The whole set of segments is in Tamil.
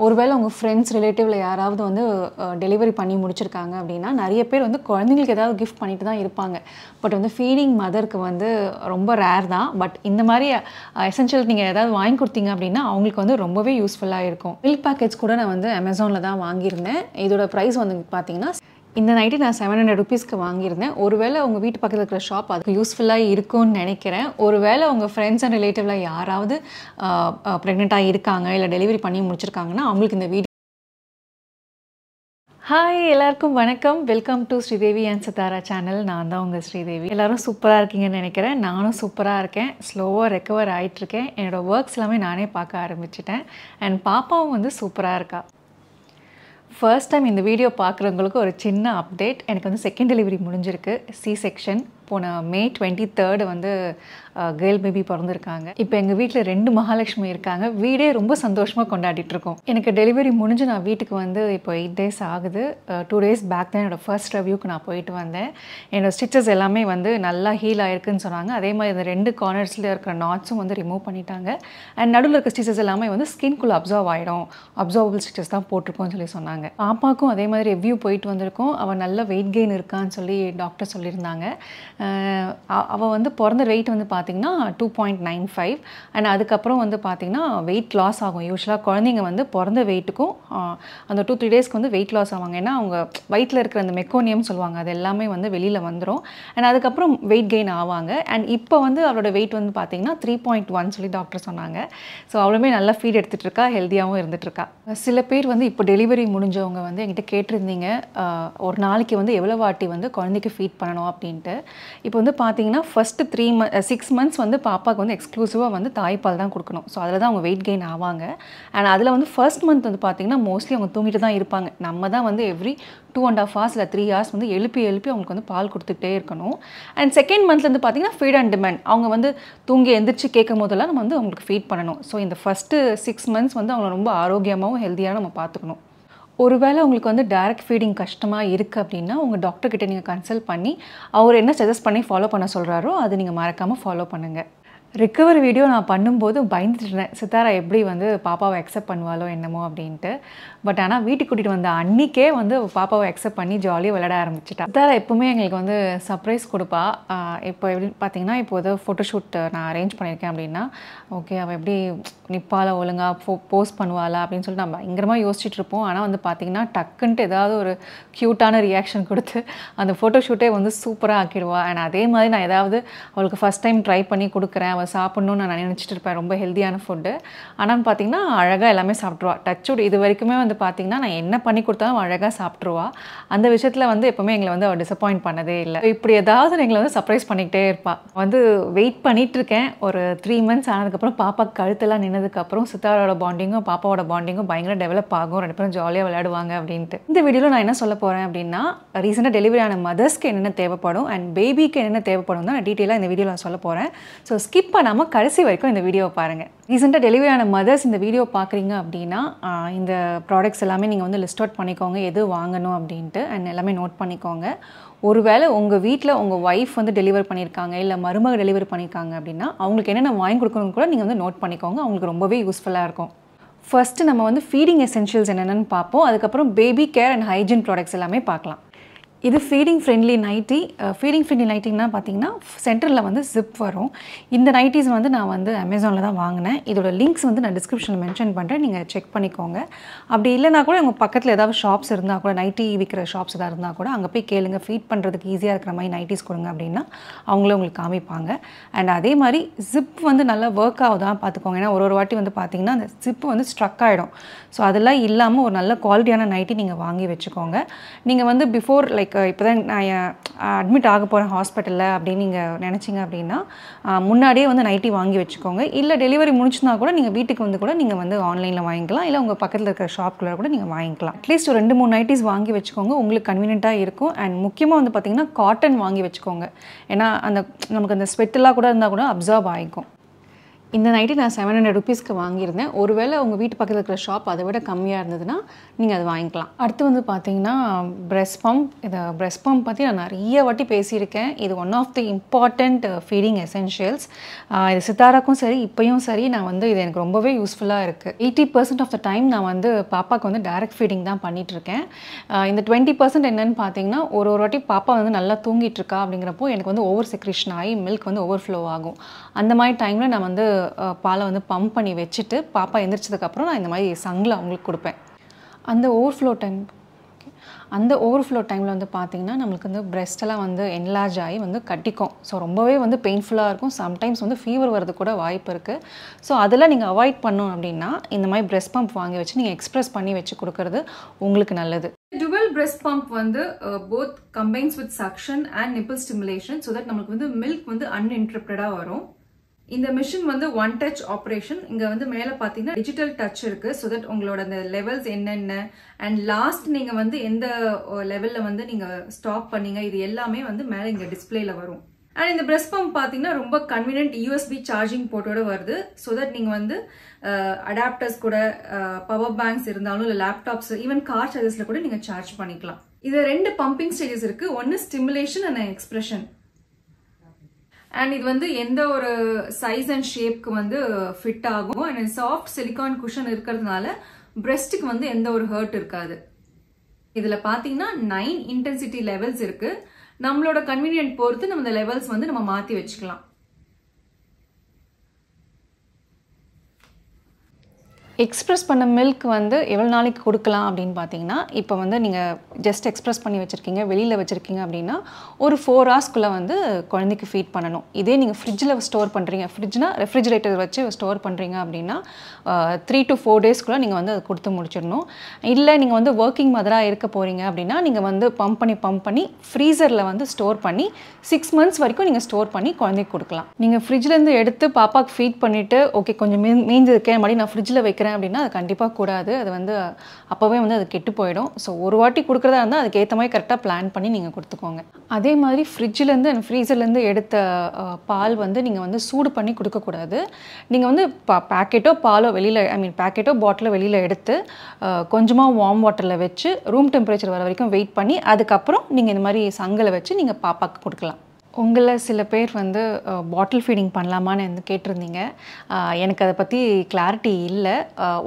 ஒருவேளை உங்க ஃப்ரெண்ட்ஸ், ரிலேட்டிவ்ல யாராவது வந்து டெலிவரி பண்ணி முடிச்சிருக்காங்க அப்படின்னா, நெறைய பேர் வந்து குழந்தைங்களுக்கு ஏதாவது கிஃப்ட் பண்ணிட்டு தான் இருப்பாங்க. பட் வந்து ஃபீடிங் மதருக்கு வந்து ரொம்ப ரேர் தான். பட் இந்த மாரி எசென்ஷியல் நீங்க ஏதாவது வாங்கி குடுத்தீங்க அப்படின்னா, அவங்களுக்கு வந்து ரொம்பவே யூஸ்ஃபுல்லா இருக்கும். மில்க் பேக்கெட்ஸ் கூட நான் வந்து Amazonல தான் வாங்கியிருந்தேன். இதோட பிரைஸ் வந்து பார்த்தீங்கன்னா, இந்த நைட்டி நான் ₹700க்கு வாங்கியிருந்தேன். ஒருவேளை உங்க வீட்டு பக்கத்துல இருக்கிற ஷாப் அதுக்கு யூஸ்ஃபுல்லா இருக்கும்னு நெனைக்கிறேன். ஒருவேளை உங்க ஃப்ரெண்ட்ஸ் அண்ட் ரிலேட்டிவ்ல யாராவது பிரெக்னென்ட்டா இருக்காங்க, இல்ல டெலிவரி பண்ணி முடிச்சிருக்காங்கன்னா, அவங்களுக்கு இந்த வீடியோ ஹாய் எல்லாருக்கும் வணக்கம். Welcome to Sridevi and Sithara channel. நான் தான் உங்கள் ஸ்ரீதேவி. எல்லாரும் சூப்பராக இருக்கீங்கன்னு நினைக்கிறேன். நானும் சூப்பராக இருக்கேன். ஸ்லோவாக ரெக்கவர் ஆகிட்டுருக்கேன். என்னோடய ஒர்க்ஸ் எல்லாமே நானே பார்க்க ஆரம்பிச்சிட்டேன். அண்ட் பாப்பாவும் வந்து சூப்பராக இருக்கா. ஃபர்ஸ்ட் டைம் இந்த வீடியோ பார்க்குறவங்களுக்கு ஒரு சின்ன அப்டேட். எனக்கு வந்து செகண்ட் டெலிவரி முடிஞ்சிருக்கு. C section. போன மே 23 வந்து கேர்ள் பேபி பிறந்திருக்காங்க. இப்போ எங்கள் வீட்டில் 2 மகாலட்சுமி இருக்காங்க. வீடே ரொம்ப சந்தோஷமாக கொண்டாடிட்டு இருக்கோம். எனக்கு டெலிவரி முடிஞ்சு நான் வீட்டுக்கு வந்து இப்போ 8 days ஆகுது. 2 days பேக் தான் என்னோடய ஃபர்ஸ்ட் ரிவ்யூக்கு நான் போயிட்டு வந்தேன். என்னோடய ஸ்டிச்சஸ் எல்லாமே வந்து நல்லா ஹீல் ஆயிருக்குன்னு சொன்னாங்க. அதே மாதிரி இந்த 2 கார்னர்ஸில் இருக்கிற நாட்ஸும் வந்து ரிமூவ் பண்ணிட்டாங்க. அண்ட் நடுவில் இருக்க ஸ்டிச்சஸ் எல்லாமே வந்து ஸ்கின்குள்ளே அப்சர்வ் ஆகிடும். அப்சர்வபிள் ஸ்டிச்சஸ் தான் போட்டிருக்கோம்னு சொல்லி சொன்னாங்க. பாப்பாக்கும் அதே மாதிரி ரிவ்யூ போயிட்டு வந்திருக்கோம். அவள் நல்ல வெயிட் கெயின் இருக்கான்னு சொல்லி டாக்டர் சொல்லியிருந்தாங்க. அவள் வந்து பிறந்த வெயிட் வந்து பார்த்திங்கன்னா 2.95 அண்ட் அதுக்கப்புறம் வந்து பார்த்திங்கன்னா வெயிட் லாஸ் ஆகும். யூஸ்வலாக குழந்தைங்க வந்து பிறந்த வெயிட்டுக்கும் அந்த 2-3 daysக்கு வந்து வெயிட் லாஸ் ஆவாங்க. ஏன்னா அவங்க வயிற்றில் இருக்கிற அந்த மெக்கோனியம் சொல்லுவாங்க, அது எல்லாமே வந்து வெளியில் வந்துடும். அண்ட் அதுக்கப்புறம் வெயிட் கெயின் ஆவாங்க. அண்ட் இப்போ வந்து அவளோட வெயிட் வந்து பார்த்திங்கன்னா 3.1 சொல்லி டாக்டர் சொன்னாங்க. ஸோ அவளுமே நல்லா ஃபீட் எடுத்துகிட்டு இருக்கா, ஹெல்த்தியாகவும் இருந்துகிட்ருக்கா. சில பேர் வந்து இப்போ டெலிவரி முடிஞ்சவங்க வந்து என்கிட்ட கேட்டிருந்தீங்க, ஒரு நாளைக்கு வந்து எவ்வளோ வாட்டி வந்து குழந்தைக்கு ஃபீட் பண்ணணும் அப்படின்ட்டு. இப்போ வந்து பார்த்தீங்கன்னா ஃபஸ்ட்டு 6 months வந்து பாப்பாவுக்கு வந்து எக்ஸ்க்ளூசிவாக வந்து தாய்ப்பால் தான் கொடுக்கணும். ஸோ அதில் தான் அவங்க வெயிட் கெயின் ஆவாங்க. அண்ட் அதில் வந்து ஃபர்ஸ்ட் மந்த் வந்து பார்த்திங்கன்னா மோஸ்ட்லி அவங்க தூங்கிட்டு தான் இருப்பாங்க. நம்ம தான் வந்து எவ்ரி 2.5 hours இல்லை 3 hours வந்து எழுப்பி அவங்களுக்கு வந்து பால் கொடுத்துக்கிட்டே இருக்கணும். அண்ட் செகண்ட் மந்த்லேருந்து பார்த்திங்கன்னா ஃபீட் அண்ட் டிமாண்ட். அவங்க வந்து தூங்கி எந்திரிச்சு கேட்கும் போதெல்லாம் நம்ம வந்து அவங்களுக்கு ஃபீட் பண்ணணும். ஸோ இந்த ஃபஸ்ட்டு 6 months வந்து அவங்கள ரொம்ப ஆரோக்கியமாகவும் ஹெல்த்தியாக நம்ம பார்த்துக்கணும். ஒருவேளை உங்களுக்கு வந்து டைரக்ட் ஃபீடிங் கஷ்டமாக இருக்குது அப்படின்னா உங்கள் டாக்டர்கிட்ட நீங்கள் கன்சல்ட் பண்ணி அவர் என்ன சஜஸ்ட் பண்ணி ஃபாலோ பண்ண சொல்கிறாரோ அது நீங்கள் மறக்காமல் ஃபாலோ பண்ணுங்கள். ரிக்கவரி வீடியோ நான் பண்ணும்போது பயந்துட்டுருந்தேன், சித்தாரா எப்படி வந்து பாப்பாவை அக்செப்ட் பண்ணுவாளோ என்னமோ அப்படின்ட்டு. பட் ஆனால் வீட்டுக்கு கூட்டிகிட்டு வந்த அன்றைக்கே வந்து பாப்பாவை அக்செப்ட் பண்ணி ஜாலியாக விளையாட ஆரம்பிச்சிட்டா. சித்தாரா எப்போவுமே எங்களுக்கு வந்து சர்ப்ரைஸ் கொடுப்பா. இப்போ எப்படி பார்த்தீங்கன்னா இப்போ ஏதோ ஃபோட்டோஷூட் நான் அரேஞ்ச் பண்ணியிருக்கேன் அப்படின்னா ஓகே அவள் எப்படி நிற்பாளா ஒழுங்காக போஸ்ட் பண்ணுவாளா அப்படின்னு சொல்லிட்டு நம்ம பயங்கரமாக யோசிச்சுட்டு இருப்போம். ஆனால் வந்து பார்த்திங்கன்னா டக்குன்ட்டு ஏதாவது ஒரு க்யூட்டான ரியாக்ஷன் கொடுத்து அந்த ஃபோட்டோஷூட்டே வந்து சூப்பராக ஆக்கிடுவா. அண்ட் அதே மாதிரி நான் ஏதாவது அவளுக்கு ஃபஸ்ட் டைம் ட்ரை பண்ணி கொடுக்குறேன், அவள் சாப்பிட்ணுன்னு நான் நினச்சிட்டு இருப்பேன் ரொம்ப ஹெல்த்தியான ஃபுட்டு. ஆனால் பார்த்திங்கன்னா அழகாக எல்லாமே சாப்பிட்ருவா. டச்சுட் இது வரைக்குமே வந்து பார்த்திங்கன்னா நான் என்ன பண்ணி கொடுத்தாலும் அழகாக சாப்பிட்ருவா. அந்த விஷயத்தில் வந்து எப்போவுமே எங்களை வந்து அவள் டிசப்பாயிண்ட் பண்ணதே இல்லை. இப்படி ஏதாவது எங்களை வந்து சர்ப்ரைஸ் பண்ணிக்கிட்டே இருப்பாள். வந்து வெயிட் பண்ணிகிட்ருக்கேன். ஒரு 3 months ஆனதுக்கப்புறம் பாப்பா கழுத்தெல்லாம் நின்னதுக்கப்புறம் சித்தாரோட பாண்டிங்கும் பாப்பாவோட பாண்டிங்கும் பயங்கர டெவலப் ஆகும். 2 பேரும் ஜாலியாக விளையாடுவாங்க அப்படின்ட்டு. இந்த வீடியோவில் நான் என்ன சொல்ல போகிறேன் அப்படின்னா ரீசெண்டாக டெலிவரி ஆன மதர்ஸ்க்கு என்னென்ன தேவைப்படும் அண்ட் பேபிக்கு என்னென்ன தேவைப்படும் தான் நான் டீட்டெயிலாக இந்த வீடியோவில் நான் சொல்ல போகிறேன். ஸோ ஸ்கிப் பண்ணாமல் கடைசி வரைக்கும் இந்த வீடியோவை பாருங்கள். ரீசெண்டாக டெலிவரி ஆன மதர்ஸ் இந்த வீடியோ பார்க்குறீங்க அப்படின்னா இந்த ப்ராடக்ட்ஸ் எல்லாமே நீங்கள் வந்து லிஸ்ட் அவுட் பண்ணிக்கோங்க எது வாங்கணும் அப்படின்ட்டு அண்ட் எல்லாமே நோட் பண்ணிக்கோங்க. ஒருவேளை உங்கள் வீட்டில் உங்கள் ஒய்ஃப் வந்து டெலிவர் பண்ணியிருக்காங்க இல்லை மருமக டெலிவரி பண்ணியிருக்காங்க அப்படின்னா அவங்களுக்கு என்னென்ன வாங்கி கொடுக்கணும்னு கூட நீங்கள் வந்து நோட் பண்ணிக்கோங்க. அவங்களுக்கு ரொம்பவே யூஸ்ஃபுல்லாக இருக்கும். ஃபர்ஸ்ட்டு நம்ம வந்து ஃபீடிங் எசென்ஷியல்ஸ் என்னென்னு பார்ப்போம். அதுக்கப்புறம் baby care and hygiene products எல்லாமே பார்க்கலாம். இது feeding friendly nightie. Feeding friendly நைட்டிங்கன்னா பார்த்தீங்கன்னா சென்டரில் வந்து ஜிப் வரும். இந்த நைட்டிஸ் வந்து நான் வந்து Amazonல தான் வாங்கினேன். இதோட லிங்க்ஸ் வந்து நான் டிஸ்கிரிப்ஷனில் மென்ஷன் பண்ணுறேன், நீங்கள் செக் பண்ணிக்கோங்க. அப்படி இல்லைனா கூட உங்கள் பக்கத்தில் ஏதாவது ஷாப்ஸ் இருந்தால் கூட நைட்டி விற்கிற ஷாப்ஸ் ஏதாவது இருந்தால் கூட அங்கே போய் கேளுங்க, ஃபீட் பண்ணுறதுக்கு ஈஸியாக இருக்கிற மாதிரி நைட்டிஸ் கொடுங்க அப்படின்னா அவங்களே உங்களுக்கு காமிப்பாங்க. அண்ட் அதே மாதிரி ஜிப் வந்து நல்லா ஒர்க் ஆகுதான் பார்த்துக்கோங்க. ஏன்னா ஒரு வாட்டி வந்து பார்த்தீங்கன்னா அந்த ஜிப்பு வந்து ஸ்ட்ரக் ஆகிடும். ஸோ அதெல்லாம் இல்லாமல் ஒரு நல்ல குவாலிட்டியான நைட்டி நீங்கள் வாங்கி வச்சுக்கோங்க. நீங்கள் வந்து பிஃபோர் லைக் இப்போ தான் நான் அட்மிட் ஆக போகிறேன் ஹாஸ்பிட்டலில் அப்படின்னு நீங்கள் நினச்சிங்க அப்படின்னா முன்னாடியே வந்து நைட்டி வாங்கி வச்சுக்கோங்க. இல்லை டெலிவரி முடிச்சுனா கூட நீங்கள் வீட்டுக்கு வந்து கூட நீங்கள் வந்து ஆன்லைனில் வாங்கிக்கலாம், இல்லை உங்கள் பக்கத்தில் இருக்கிற ஷாப்குள்ளே கூட நீங்கள் வாங்கிக்கலாம். அட்லீஸ்ட் ஒரு 2-3 நைட்டிஸ் வாங்கி வச்சுக்கோங்க, உங்களுக்கு கன்வீனியண்ட்டாக இருக்கும். அண்ட் முக்கியமாக வந்து பார்த்திங்கன்னா காட்டன் வாங்கி வச்சுக்கோங்க. ஏன்னா அந்த நமக்கு அந்த ஸ்வெட்டெல்லாம் கூட இருந்தால் கூட அப்சர்வ் ஆகிக்கும். இந்த நைட்டி நான் 700 ருபீஸ்க்கு வாங்கியிருந்தேன். ஒருவேளை உங்கள் வீட்டு பக்கத்தில் இருக்கிற ஷாப் அதை விட கம்மியாக இருந்ததுன்னா நீங்கள் அது வாங்கிக்கலாம். அடுத்து வந்து பார்த்தீங்கன்னா பிரெஸ்ட் பம்ப். இதை பிரெஸ்ட் பம்ப் பற்றி நான் நிறைய வாட்டி பேசியிருக்கேன். இது one of the important feeding essentials. இது சித்தாராக்கும் சரி இப்போயும் சரி நான் வந்து இது எனக்கு ரொம்பவே யூஸ்ஃபுல்லாக இருக்குது. 80% ஆஃப் த டைம் நான் வந்து பாப்பாவுக்கு வந்து டைரக்ட் ஃபீடிங் தான் பண்ணிகிட்ருக்கேன். இந்த 20% என்னென்னு பார்த்தீங்கன்னா ஒரு வாட்டி பாப்பா வந்து நல்லா தூங்கிட்டு இருக்கா அப்படிங்கிறப்போ எனக்கு வந்து ஓவர் செக்ரேஷன் ஆகி மில்க் வந்து ஓவர்ஃப்ளோ ஆகும். அந்த மாதிரி டைமில் நான் வந்து பாலை வந்து பம்ப் பண்ணி வச்சுட்டு பாப்பா எந்திரிச்சதுக்கப்புறம் நான் இந்த மாதிரி சங்கில் அவங்களுக்கு கொடுப்பேன். அந்த ஓவர்ஃப்ளோ டைமில் வந்து பார்த்திங்கன்னா நம்மளுக்கு வந்து பிரெஸ்டெல்லாம் வந்து என்லார்ஜ் ஆகி வந்து கட்டிக்கும். ஸோ ரொம்பவே வந்து பெயின்ஃபுல்லாக இருக்கும். சம்டைம்ஸ் வந்து ஃபீவர் வரது கூட வாய்ப்பு இருக்குது. ஸோ அதெல்லாம் நீங்கள் அவாய்ட் பண்ணணும் அப்படின்னா இந்த மாதிரி பிரெஸ்ட் பம்ப் வாங்கி வச்சு நீங்கள் எக்ஸ்ப்ரெஸ் பண்ணி வச்சு கொடுக்கறது உங்களுக்கு நல்லது. Dual breast pump வந்து both combines with suction and nipple stimulation so that நமக்கு வந்து மில்க் வந்து uninterrupted வரும். இந்த மிஷின் வந்து ஒன் டச் ஆப்ரேஷன். இங்க வந்து மேல பாத்தீங்கன்னா டிஜிட்டல் டச் இருக்கு. ஸோ தட் உங்களோட அந்த லெவல்ஸ் என்னென்ன அண்ட் லாஸ்ட் நீங்க வந்து எந்த லெவல்ல வந்து நீங்க ஸ்டாப் பண்ணீங்க இது எல்லாமே வந்து மேல இங்க டிஸ்பிளேல வரும். அண்ட் இந்த பிரெஸ்ட் பம்ப் பாத்தீங்கன்னா ரொம்ப கன்வீனியன்ட் யூஎஸ்பி சார்ஜிங் போர்ட்டோட வருது. ஸோ தட் நீங்க வந்து அடாப்டர்ஸ் கூட பவர் பேங்க்ஸ் இருந்தாலும் இல்லை லேப்டாப்ஸ் ஈவன் கார் சார்ஜஸ்ல கூட நீங்க சார்ஜ் பண்ணிக்கலாம். இது 2 பம்பிங் ஸ்டேஜஸ் இருக்கு. ஒன்னு ஸ்டிமுலேஷன் அண்ட் எக்ஸ்பிரஷன். அண்ட் இது வந்து எந்த ஒரு சைஸ் அண்ட் ஷேப்க்கு வந்து ஃபிட் ஆகும். அண்ட் சாஃப்ட் சிலிகான் குஷன் இருக்கிறதுனால பிரெஸ்ட்டுக்கு வந்து எந்த ஒரு ஹர்ட் இருக்காது. இதுல பாத்தீங்கன்னா 9 இன்டென்சிட்டி லெவல்ஸ் இருக்கு. நம்மளோட கன்வீனியன்ட் பொறுத்து நம்ம இந்த லெவல்ஸ் வந்து நம்ம மாத்தி வச்சுக்கலாம். எக்ஸ்ப்ரெஸ் பண்ண மில்க் வந்து எவ்வளோ நாளைக்கு கொடுக்கலாம் அப்படின்னு பார்த்தீங்கன்னா இப்போ வந்து நீங்கள் ஜஸ்ட் எக்ஸ்ப்ரெஸ் பண்ணி வச்சுருக்கீங்க வெளியில் வச்சுருக்கீங்க அப்படின்னா ஒரு 4 ஹவர்ஸ்க்குள்ளே வந்து குழந்தைக்கு ஃபீட் பண்ணணும். இதே நீங்கள் ஃப்ரிட்ஜில் ஸ்டோர் பண்ணுறீங்க, ஃப்ரிட்ஜ்னா ரெஃப்ரிஜிரேட்டர் வச்சு ஸ்டோர் பண்ணுறீங்க அப்படின்னா 3 to 4 டேஸ்க்குள்ளே நீங்கள் வந்து அதை கொடுத்து முடிச்சிடணும். இல்லை நீங்கள் வந்து ஒர்க்கிங் மதராக இருக்க போகிறீங்க அப்படின்னா நீங்கள் வந்து பம்ப் பண்ணி ஃப்ரீசரில் வந்து ஸ்டோர் பண்ணி 6 months வரைக்கும் நீங்கள் ஸ்டோர் பண்ணி குழந்தைக்கு கொடுக்கலாம். நீங்கள் ஃப்ரிட்ஜ்லேருந்து எடுத்து பாப்பாவுக்கு ஃபீட் பண்ணிவிட்டு ஓகே கொஞ்சம் மீஞ்சிருக்கேன் மாதிரி நான் ஃப்ரிட்ஜில் வைக்கிறேன் அப்படின்னா அது கண்டிப்பாக கூடாது. அது வந்து அப்போவே வந்து அது கெட்டு போயிடும். ஸோ ஒரு வாட்டி கொடுக்குறதா இருந்தால் அதுக்கு ஏற்ற மாதிரி கரெக்டாக பிளான் பண்ணி நீங்கள் கொடுத்துக்கோங்க. அதே மாதிரி ஃப்ரிட்ஜிலேருந்து அண்ட் ஃப்ரீசர்லேருந்து எடுத்த பால் வந்து நீங்கள் வந்து சூடு பண்ணி கொடுக்கக்கூடாது. நீங்கள் வந்து பேக்கெட்டோ பாலோ பேக்கெட்டோ பாட்டிலோ வெளியில் எடுத்து கொஞ்சமாக வார்ம் வாட்டரில் வச்சு ரூம் டெம்பரேச்சர் வர வரைக்கும் வெயிட் பண்ணி அதுக்கப்புறம் நீங்கள் இந்த மாதிரி சங்கில் வச்சு நீங்கள் பாப்பாவுக்கு கொடுக்கலாம். உங்களை சில பேர் வந்து பாட்டில் ஃபீடிங் பண்ணலாமான்னு வந்து கேட்டிருந்தீங்க. எனக்கு அதை பற்றி கிளாரிட்டி இல்லை.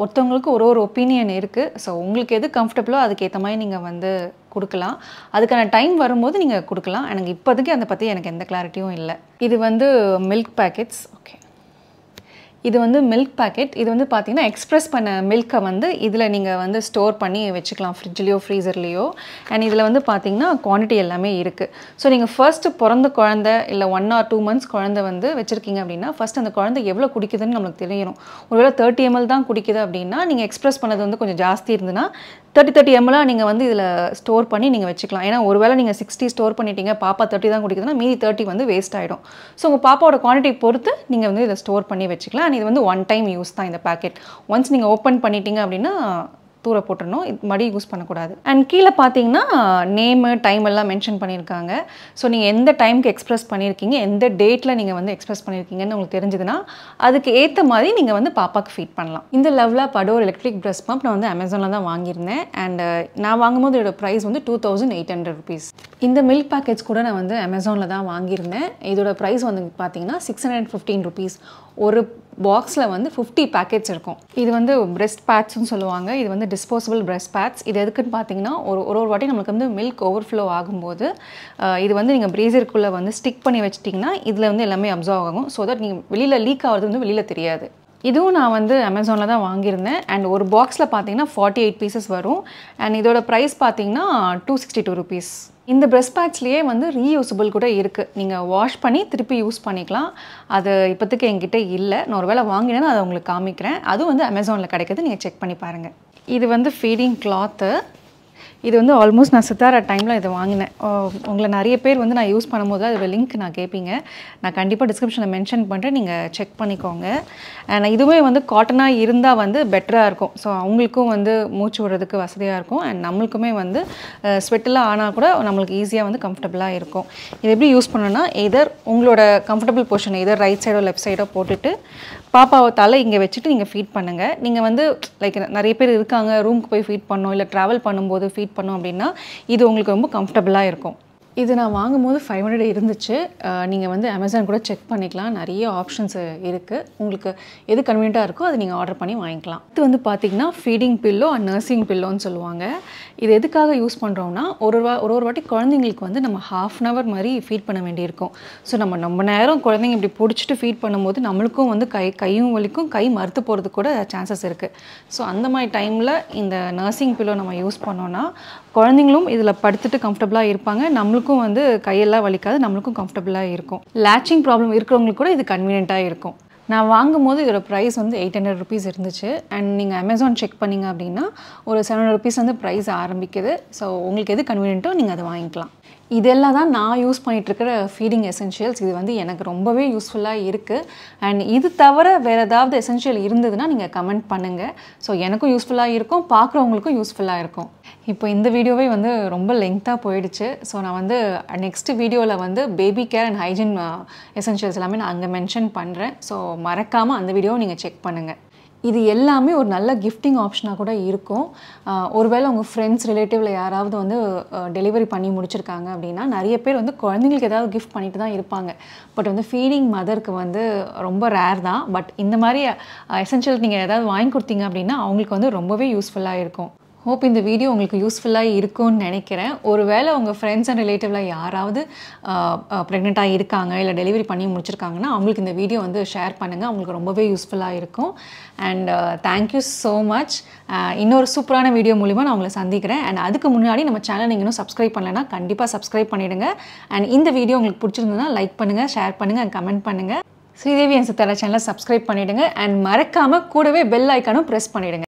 ஒருத்தவங்களுக்கு ஒரு ஒப்பீனியன் இருக்குது. ஸோ உங்களுக்கு எது கம்ஃபர்டபுளோ அதுக்கேற்ற மாதிரி நீங்கள் வந்து கொடுக்கலாம். அதுக்கான டைம் வரும்போது நீங்கள் கொடுக்கலாம். எனக்கு இப்போதைக்கு அதை பற்றி எனக்கு எந்த கிளாரிட்டியும் இல்லை. இது வந்து மில்க் பேக்கெட்ஸ். ஓகே, இது வந்து மில்க் பேக்கெட். இது வந்து பார்த்தீங்கன்னா எக்ஸ்ப்ரெஸ் பண்ண மில்கை வந்து இதில் நீங்கள் வந்து ஸ்டோர் பண்ணி வச்சுக்கலாம் ஃப்ரிட்ஜ்லேயோ ஃப்ரீசர்லேயோ. அண்ட் இதில் வந்து பார்த்தீங்கன்னா குவான்டிட்டி எல்லாமே இருக்குது. ஸோ நீங்கள் ஃபர்ஸ்ட்டு பிறந்த குழந்தை இல்லை 1 or 2 months குழந்தை வந்து வச்சுருக்கீங்க அப்படின்னா ஃபர்ஸ்ட் அந்த குழந்தை எவ்வளோ குடிக்குதுன்னு நம்மளுக்கு தெரியணும். ஒருவேளை 30 ml தான் குடிக்குது அப்படின்னா நீங்கள் எக்ஸ்ப்ரெஸ் பண்ணது வந்து கொஞ்சம் ஜாஸ்தி இருந்துன்னா 30 ml நீங்கள் வந்து இதில் ஸ்டோர் பண்ணி நீங்கள் வச்சுக்கலாம். ஏன்னா ஒருவேளை நீங்கள் 60 ஸ்டோர் பண்ணிட்டீங்க பாப்பா 30 தான் குடிக்குதுன்னா மீதி 30 வந்து வேஸ்ட் ஆகிடும். ஸோ உங்கள் பாப்பாவோட குவான்டிட்டி பொறுத்து நீங்கள் வந்து இதை ஸ்டோர் பண்ணி வச்சுக்கலாம். இது வந்து 1 time யூஸ் தான் இந்த பேக்கெட். ஒன்ஸ் நீங்கள் ஓப்பன் பண்ணிட்டீங்க அப்படின்னா தூர போட்டுறணும். இது மறுபடியும் யூஸ் பண்ணக்கூடாது. அண்ட் கீழே பார்த்தீங்கன்னா நேமு டைம் எல்லாம் மென்ஷன் பண்ணியிருக்காங்க. ஸோ நீங்கள் எந்த டைமுக்கு எக்ஸ்ப்ரெஸ் பண்ணியிருக்கீங்க, எந்த டேட்டில் நீங்கள் வந்து எக்ஸ்ப்ரெஸ் பண்ணியிருக்கீங்கன்னு உங்களுக்கு தெரிஞ்சதுன்னா அதுக்கு ஏற்ற மாதிரி நீங்கள் வந்து பாப்பாவுக்கு ஃபீட் பண்ணலாம். இந்த லெவலாக அடோர் எலக்ட்ரிக் பிரெஸ்ட் பம்ப் நான் வந்து அமேசானில் தான் வாங்கியிருந்தேன். அண்ட் நான் வாங்கும்போது இதோட ப்ரைஸ் வந்து 2800 rupees. இந்த மில்க் பேக்கெட்ஸ் கூட நான் வந்து அமேசானில் தான் வாங்கியிருந்தேன். இதோட ப்ரைஸ் வந்து பார்த்தீங்கன்னா 615 rupees. ஒரு பாக்ஸில் வந்து 50 பேக்கெட்ஸ் இருக்கும். இது வந்து பிரெஸ்ட் பேட்ஸ்ன்னு சொல்லுவாங்க. இது வந்து டிஸ்போசபிள் பிரெஸ்ட் பேட்ஸ். இது எதுக்குன்னு பார்த்தீங்கன்னா ஒரு வாட்டி நம்மளுக்கு வந்து மில்க் ஓவர்ஃப்ளோ ஆகும்போது இது வந்து நீங்கள் ப்ரீசருக்குள்ளே வந்து ஸ்டிக் பண்ணி வச்சிட்டிங்கன்னா இதில் வந்து எல்லாமே அப்சர்வ் ஆகும். ஸோ தட் நீங்கள் வெளியில் லீக் ஆகிறது வந்து வெளியில் தெரியாது. இதுவும் நான் வந்து அமேசானில் தான் வாங்கியிருந்தேன். அண்ட் ஒரு பாக்ஸில் பார்த்தீங்கன்னா 48 pieces வரும். அண்ட் இதோட ப்ரைஸ் பார்த்தீங்கன்னா 262 rupees. இந்த பிரெஸ்ட் பேட்ஸ்லேயே வந்து ரீயூசபிள் கூட இருக்குது. நீங்கள் வாஷ் பண்ணி திருப்பி யூஸ் பண்ணிக்கலாம். அது இப்போதைக்கு என்கிட்ட இல்லை. நான் ஒரு வேளை வாங்கினேன்னா அதை உங்களுக்கு காமிக்கிறேன். அதுவும் வந்து அமேசானில் கிடைக்கிது, நீங்கள் செக் பண்ணி பாருங்கள். இது வந்து ஃபீடிங் கிளாத்து. இது வந்து ஆல்மோஸ்ட் நான் சித்தாரா டைமில் இதை வாங்கினேன். உங்களை நிறைய பேர் வந்து நான் யூஸ் பண்ணும்போது அதோட லிங்க் நான் கேட்பீங்க. நான் கண்டிப்பாக டிஸ்கிரிப்ஷனில் மென்ஷன் பண்ணுறேன், நீங்கள் செக் பண்ணிக்கோங்க. அண்ட் இதுவுமே வந்து காட்டனாக இருந்தால் வந்து பெட்டராக இருக்கும். ஸோ அவங்களுக்கும் வந்து மூச்சு விடுறதுக்கு வசதியாக இருக்கும். அண்ட் நம்மளுக்குமே வந்து ஸ்வெட்டெல்லாம் ஆனால் கூட நம்மளுக்கு ஈஸியாக வந்து கம்ஃபர்டபுளாக இருக்கும். இது எப்படி யூஸ் பண்ணணும்னா, எதர் உங்களோட கம்ஃபர்டபுள் பொசிஷன் எதர் ரைட் சைடோ லெஃப்ட் சைடோ போட்டுட்டு பாப்பாவை தலை இங்கே வச்சுட்டு நீங்கள் ஃபீட் பண்ணுங்கள். நீங்கள் வந்து லைக் நிறைய பேர் இருக்காங்க, ரூமுக்கு போய் ஃபீட் பண்ணோம், இல்லை ட்ராவல் பண்ணும்போது ஃபீட் பண்ணோம் அப்படின்னா இது உங்களுக்கு ரொம்ப கம்ஃபர்டபுளாக இருக்கும். இது நான் வாங்கும்போது 500 இருந்துச்சு. நீங்கள் வந்து அமேசான் கூட செக் பண்ணிக்கலாம். நிறைய ஆப்ஷன்ஸ் இருக்குது. உங்களுக்கு எது கன்வீனியண்ட்டாக இருக்கோ அது நீங்கள் ஆர்டர் பண்ணி வாங்கிக்கலாம். இது வந்து பார்த்திங்கன்னா ஃபீடிங் பில்லோ அண்ட் நர்சிங் பில்லோன்னு சொல்லுவாங்க. இது எதுக்காக யூஸ் பண்ணுறோம்னா, ஒரு வாட்டி குழந்தைங்களுக்கு வந்து நம்ம 1/2 hour மாதிரி ஃபீட் பண்ண வேண்டியிருக்கும். ஸோ நம்ம நேரம் குழந்தைங்க இப்படி பிடிச்சிட்டு ஃபீட் பண்ணும்போது நம்மளுக்கும் வந்து கையும் வலிக்கும், கை மறுத்து போகிறதுக்கு கூட சான்சஸ் இருக்குது. ஸோ அந்த மாதிரி டைமில் இந்த நர்சிங் பில்லோ நம்ம யூஸ் பண்ணோன்னா குழந்தைங்களும் இதில் படுத்துட்டு கம்ஃபர்டபுளாக இருப்பாங்க, நம்மளுக்கும் வந்து கையெல்லாம் வலிக்காது, நம்மளுக்கும் கம்ஃபர்டபுளாக இருக்கும். லேச்சிங் ப்ராப்ளம் இருக்கிறவங்களுக்கு கூட இது கன்வீனியண்ட்டாக இருக்கும். நான் வாங்கும்போது இதோட ப்ரைஸ் வந்து 800 rupees இருந்துச்சு. அண்ட் நீங்கள் அமேசான் செக் பண்ணிங்க அப்படின்னா ஒரு 700 rupees வந்து ப்ரைஸ் ஆரம்பிக்குது. ஸோ உங்களுக்கு எது கன்வீனியண்ட்டோ நீங்கள் அதை வாங்கிக்கலாம். இதெல்லாம் தான் நான் யூஸ் பண்ணிகிட்ருக்கிற ஃபீடிங் எசென்ஷியல்ஸ். இது வந்து எனக்கு ரொம்பவே யூஸ்ஃபுல்லாக இருக்குது. அண்ட் இது தவிர வேறு ஏதாவது எசென்ஷியல் இருந்ததுன்னா நீங்கள் கமெண்ட் பண்ணுங்கள். ஸோ எனக்கும் யூஸ்ஃபுல்லாக இருக்கும், பார்க்குறவங்களுக்கும் யூஸ்ஃபுல்லாக இருக்கும். இப்போ இந்த வீடியோவே வந்து ரொம்ப லெங்க்த்தாக போயிடுச்சு. ஸோ நான் வந்து நெக்ஸ்ட் வீடியோவில் வந்து baby care and hygiene essentials எல்லாமே நான் அங்கே மென்ஷன் பண்ணுறேன். ஸோ மறக்காமல் அந்த வீடியோவை நீங்கள் செக் பண்ணுங்கள். இது எல்லாமே ஒரு நல்ல கிஃப்டிங் ஆப்ஷனாக கூட இருக்கும். ஒருவேளை உங்கள் ஃப்ரெண்ட்ஸ் ரிலேட்டிவில் யாராவது வந்து டெலிவரி பண்ணி முடிச்சிருக்காங்க அப்படின்னா நிறைய பேர் வந்து குழந்தைங்களுக்கு ஏதாவது கிஃப்ட் பண்ணிட்டு தான் இருப்பாங்க. பட் வந்து ஃபீடிங் மதருக்கு வந்து ரொம்ப ரேர் தான். பட் இந்த மாதிரி எசென்ஷியல் நீங்கள் ஏதாவது வாங்கி கொடுத்தீங்க அப்படின்னா அவங்களுக்கு வந்து ரொம்பவே யூஸ்ஃபுல்லாக இருக்கும். ஹோப் இந்த வீடியோ உங்களுக்கு யூஸ்ஃபுல்லாக இருக்கும்னு நினைக்கிறேன். ஒருவேளை உங்கள் ஃப்ரெண்ட்ஸ் அண்ட் ரிலேட்டிவில் யாராவது ப்ரெக்னெண்ட்டாக இருக்காங்க, இல்லை டெலிவரி பண்ணி முடிச்சிருக்காங்கன்னா அவங்களுக்கு இந்த வீடியோ வந்து ஷேர் பண்ணுங்கள். அவங்களுக்கு ரொம்பவே யூஸ்ஃபுல்லாக இருக்கும். And thank you so much. இன்னொரு சூப்பரான வீடியோ மூலிமா நான் உங்களை சந்திக்கிறேன். அண்ட் அதுக்கு முன்னாடி நம்ம சேனல் நீங்கள் இன்னும் சப்ஸ்கிரைப் பண்ணலைன்னா கண்டிப்பாக சப்ஸ்கிரைப் பண்ணிவிடுங்க. அண்ட் இந்த வீடியோ உங்களுக்கு பிடிச்சிருந்ததுன்னா லைக் பண்ணுங்கள், ஷேர் பண்ணுங்கள் அண்ட் கமெண்ட் பண்ணுங்கள். ஸ்ரீதேவி அண்ட் சித்தாரா சேனலை சப்ஸ்கிரைப் பண்ணிவிடுங்க. அண்ட் மறக்காமல் கூடவே பெல் ஐக்கானும் ப்ரெஸ் பண்ணிவிடுங்க.